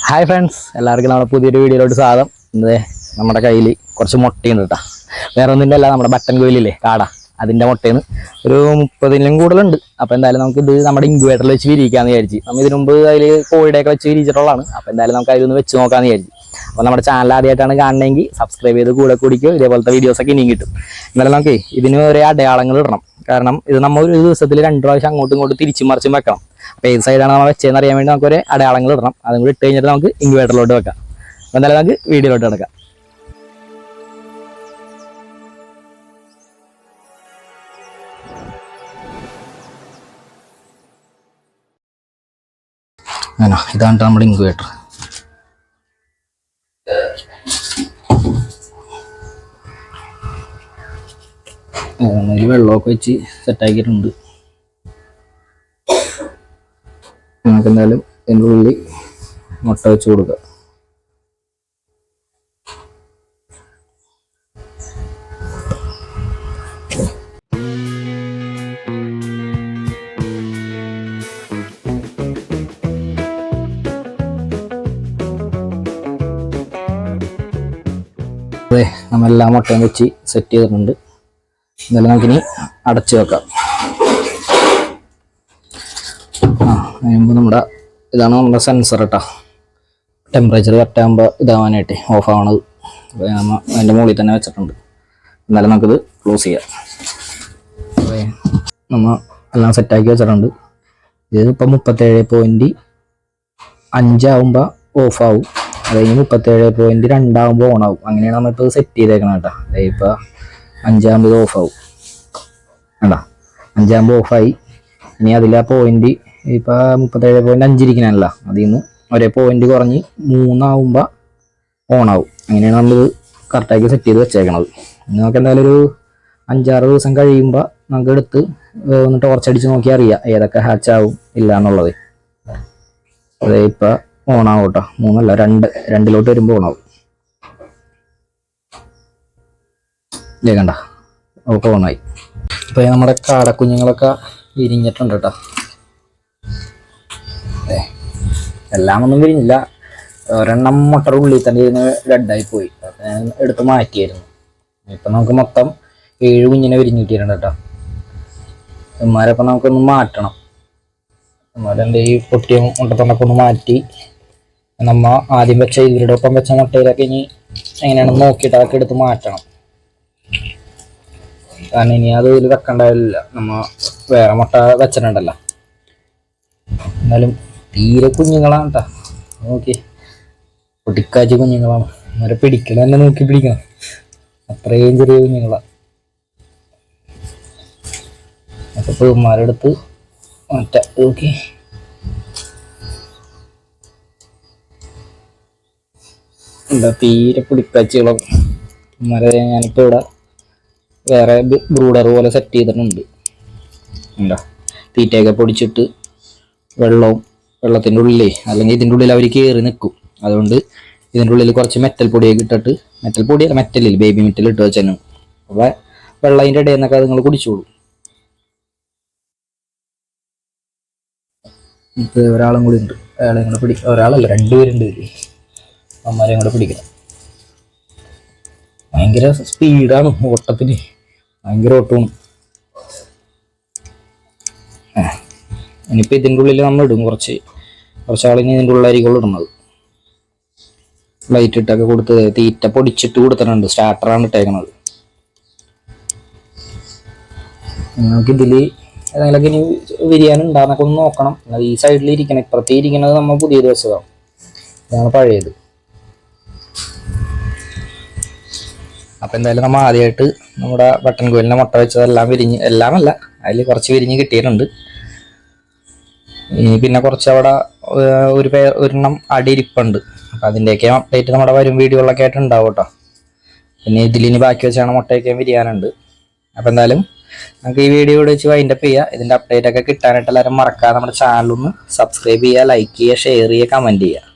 Hi friends, എല്ലാവർക്കും നമ്മുടെ പുതിയൊരു വീഡിയോയിലോട്ട് സ്വാഗതം. ഇന്നേ നമ്മുടെ കയ്യിൽ കുറച്ച് മുട്ടയുണ്ട് കേട്ടോ. വേറെ ഒന്നിൻ്റെ അല്ല, നമ്മുടെ ബട്ടൻ കോയിലില്ലേ കാട, അതിൻ്റെ മുട്ടയിൽ ഒരു 30ലും കൂടുതലുണ്ട്. അപ്പോൾ എന്തായാലും നമുക്ക് ഇത് നമ്മുടെ ഇൻക്യുബേറ്ററിൽ വെച്ച് വിരിയിക്കാമെന്ന് വിചാരിച്ചു. നമ്മൾ ഇതിനു മുമ്പ് അതിൽ കോഴിയുടെയൊക്കെ വെച്ച് വിരിച്ചിട്ടുള്ളതാണ്. അപ്പോൾ എന്തായാലും നമുക്ക് അതിലൊന്ന് വെച്ച് നോക്കാമെന്ന് വിചാരിച്ചു. അപ്പോൾ നമ്മുടെ ചാനൽ ആദ്യമായിട്ടാണ് കാണണമെങ്കിൽ സബ്സ്ക്രൈബ് ചെയ്ത് കൂടെ കുടിക്കും. ഇതേപോലത്തെ വീഡിയോസൊക്കെ ഇനിയും കിട്ടും. എന്നാലും നമുക്ക് ഇതിന് ഒരേ അടയാളങ്ങൾ ഇടണം. കാരണം ഇത് നമ്മൾ ഒരു ദിവസത്തിൽ 2 പ്രാവശ്യം അങ്ങോട്ടും ഇങ്ങോട്ടും തിരിച്ചും മറിച്ചും വെക്കണം. അപ്പോൾ ഏത് സൈഡാണ് നമ്മൾ വെച്ചതെന്ന് അറിയാൻ വേണ്ടി നമുക്കൊരു അടയാളങ്ങൾ ഇടണം. അതും കൂടി ഇട്ട് കഴിഞ്ഞിട്ട് നമുക്ക് ഇൻക്യുബേറ്ററിലോട്ട് വെക്കാം. അപ്പോൾ എന്തായാലും നമുക്ക് വീഡിയോയിലോട്ട് കിടക്കാം. ഇതാണ് നമ്മുടെ ഇൻക്യുബേറ്റർ. അതിൽ വെള്ളമൊക്കെ വെച്ച് സെറ്റാക്കിയിട്ടുണ്ട്. നമുക്ക് എന്തായാലും ഇതിൻ്റെ ഉള്ളിൽ മുട്ട വെച്ച് കൊടുക്കുക. അതെ, നമ്മളെല്ലാം മുട്ടയും വെച്ച് സെറ്റ് ചെയ്തിട്ടുണ്ട്. എന്തായാലും നമുക്കിനി അടച്ചു വെക്കാം. നമ്മുടെ ഇതാണ് നമ്മുടെ സെൻസർ കേട്ടോ. ടെമ്പറേച്ചർ കറക്റ്റാകുമ്പോൾ ഇതാവാനായിട്ട് ഓഫ് ആവണത്. അപ്പോൾ നമ്മൾ അതിൻ്റെ മുകളിൽ തന്നെ വെച്ചിട്ടുണ്ട്. എന്നാലും നമുക്കിത് ക്ലോസ് ചെയ്യാം. നമ്മൾ എല്ലാം സെറ്റാക്കി വെച്ചിട്ടുണ്ട്. ഇതിപ്പോൾ 37.5 ആകുമ്പോൾ ഓഫാവും. അത് കഴിഞ്ഞ് 37.2 ആകുമ്പോൾ ഓണാവും. അങ്ങനെയാണ് നമ്മളിപ്പോൾ സെറ്റ് ചെയ്തേക്കണം കേട്ടോ. ഇപ്പോൾ 5 ആകുമ്പോൾ ഇത് ഓഫാവും. വേണ്ട, 5 ആകുമ്പോൾ ഓഫായി. ഇനി അതിൽ ആ പോയിന്റ് ഇപ്പോൾ 37.5 ഇരിക്കണമല്ല, അതിൽ നിന്ന് ഒരേ പോയിന്റ് കുറഞ്ഞ് 3 ആകുമ്പോൾ ഓണാവും. അങ്ങനെയാണ് നമ്മളിത് കറക്റ്റാക്കി സെറ്റ് ചെയ്ത് വെച്ചേക്കണത്. നമുക്ക് എന്തായാലും ഒരു 5-6 ദിവസം കഴിയുമ്പോൾ നമുക്ക് എടുത്ത് ഒന്ന് ടോർച്ചടിച്ച് നോക്കിയാൽ അറിയാം ഏതൊക്കെ ഹാച്ച് ആവും ഇല്ല എന്നുള്ളത്. അതെ, ഇപ്പം ഓണാവും കേട്ടോ. 3 അല്ല 2 വരുമ്പോൾ ഓണാവും. ഇല്ലേ, കണ്ട ഒക്കെ ഓണായി. അപ്പോൾ നമ്മുടെ കാടക്കുഞ്ഞുങ്ങളൊക്കെ വിരിഞ്ഞിട്ടുണ്ട് കേട്ടോ. എല്ലാം ഒന്നും വിരിഞ്ഞില്ല. ഒരെണ്ണം മുട്ടയുടെ ഉള്ളിൽ തന്നെ ഇതിന് ഡെഡായി പോയി. ഞാൻ എടുത്ത് മാറ്റിയായിരുന്നു. ഇപ്പം നമുക്ക് മൊത്തം 7 കുഞ്ഞിനെ വിരിഞ്ഞ് കിട്ടിയിട്ടുണ്ട് കേട്ടോ. ഇവന്മാരപ്പം നമുക്കൊന്ന് മാറ്റണം. ഇവന്മാരെൻ്റെ ഈ പൊട്ടിയ മുട്ടത്തൊണ്ടൊക്കെ ഒന്ന് മാറ്റി നമ്മ ആദ്യം വെച്ച ഇവരുടെ ഒപ്പം വെച്ച മുട്ടയിലൊക്കെ ഇനി എങ്ങനെയാണെന്ന് നോക്കിയിട്ട് അതൊക്കെ എടുത്ത് മാറ്റണം. കാരണം ഇനി അത് ഇതിൽ വെക്കണ്ടാവില്ല, നമ്മ വേറെ മുട്ട വെച്ചിട്ടുണ്ടല്ലോ. എന്നാലും തീരെ കുഞ്ഞുങ്ങളാണ് കേട്ടോ. നോക്കി പൊട്ടിക്കാച്ചി കുഞ്ഞുങ്ങളാണ്. അവരെ പിടിക്കണം തന്നെ, നോക്കി പിടിക്കണം. അത്രയും ചെറിയ കുഞ്ഞുങ്ങളാണ്. അപ്പോൾ ഇവന്മാരെടുത്ത് മാറ്റാം. ഓക്കെ, എന്താ തീരെ പിടിക്കാച്ചികളൊക്കെ ഇവന്മാരെ ഞാനിപ്പോൾ ഇവിടെ വേറെ ബ്രൂഡർ പോലെ സെറ്റ് ചെയ്തിട്ടുണ്ട്. എന്താ തീറ്റയൊക്കെ പൊടിച്ചിട്ട് വെള്ളത്തിൻ്റെ ഉള്ളിലേ, അല്ലെങ്കിൽ ഇതിൻ്റെ ഉള്ളിൽ അവർ കയറി നിൽക്കും. അതുകൊണ്ട് ഇതിൻ്റെ ഉള്ളിൽ കുറച്ച് മെറ്റൽ പൊടിയൊക്കെ ഇട്ടിട്ട്, മെറ്റലിൽ ബേബി മെറ്റൽ ഇട്ട് വെച്ചു. അപ്പോൾ വെള്ളം അതിൻ്റെ ഇടയിൽ നിന്നൊക്കെ അത് നിങ്ങൾ കുടിച്ചോളൂ. ഇപ്പോൾ ഒരാളും കൂടി ഉണ്ട്. അയാളെ കൂടെ പിടിക്കുക. ഒരാളല്ല, 2 പേരുണ്ട്. അമ്മമാരെയും കൂടെ പിടിക്കണം. ഭയങ്കര സ്പീഡാണ് ഓട്ടത്തിന്, ഭയങ്കര ഓട്ടവും. ഇനിയിപ്പോൾ ഇതിൻ്റെ ഉള്ളിൽ നമ്മൾ ഇടും കുറച്ചാളിന് ഇതിൻ്റെ ഉള്ളിലായിരിക്കും ഇടുന്നത്. ലൈറ്റ് ഇട്ടൊക്കെ കൊടുത്ത് തീറ്റ പൊടിച്ചിട്ട് കൊടുത്തിട്ടുണ്ട്. സ്റ്റാർട്ടറാണ് ഇട്ടേക്കണത്. നമുക്കിതിൽ ഏതെങ്കിലുമൊക്കെ ഇനി വിരിയാനുണ്ടാകുന്നൊക്കെ ഒന്ന് നോക്കണം. ഈ സൈഡിൽ ഇരിക്കണം, ഇപ്പുറത്തേ ഇരിക്കണത് നമ്മൾ പുതിയത് വെച്ചതാണ്. ഇതാണ് പഴയത്. അപ്പം എന്തായാലും നമ്മൾ ആദ്യമായിട്ട് നമ്മുടെ ബട്ടൻ കോയിലിൻ്റെ മുട്ട വെച്ചതെല്ലാം വിരിഞ്ഞ്, എല്ലാമല്ല അതിൽ കുറച്ച് വിരിഞ്ഞ് കിട്ടിയിട്ടുണ്ട്. പിന്നെ കുറച്ച് അവിടെ ഒരെണ്ണം അടിയിരിപ്പുണ്ട്. അപ്പം അതിൻ്റെയൊക്കെ അപ്ഡേറ്റ് നമ്മുടെ വരും വീഡിയോകളൊക്കെ ആയിട്ട് ഉണ്ടാവും കേട്ടോ. പിന്നെ ഇതിലിനി ബാക്കി വെച്ചാണ് മുട്ടയൊക്കെ വിരിയാനുണ്ട്. അപ്പം എന്തായാലും നമുക്ക് ഈ വീഡിയോ ഇവിടെ വെച്ച് വൈൻഡപ്പ് ചെയ്യുക. ഇതിൻ്റെ അപ്ഡേറ്റ് ഒക്കെ കിട്ടാനായിട്ട് എല്ലാവരും മറക്കാതെ നമ്മുടെ ചാനലൊന്ന് സബ്സ്ക്രൈബ് ചെയ്യുക, ലൈക്ക് ചെയ്യുക, ഷെയർ ചെയ്യുക, കമൻറ്റ് ചെയ്യുക.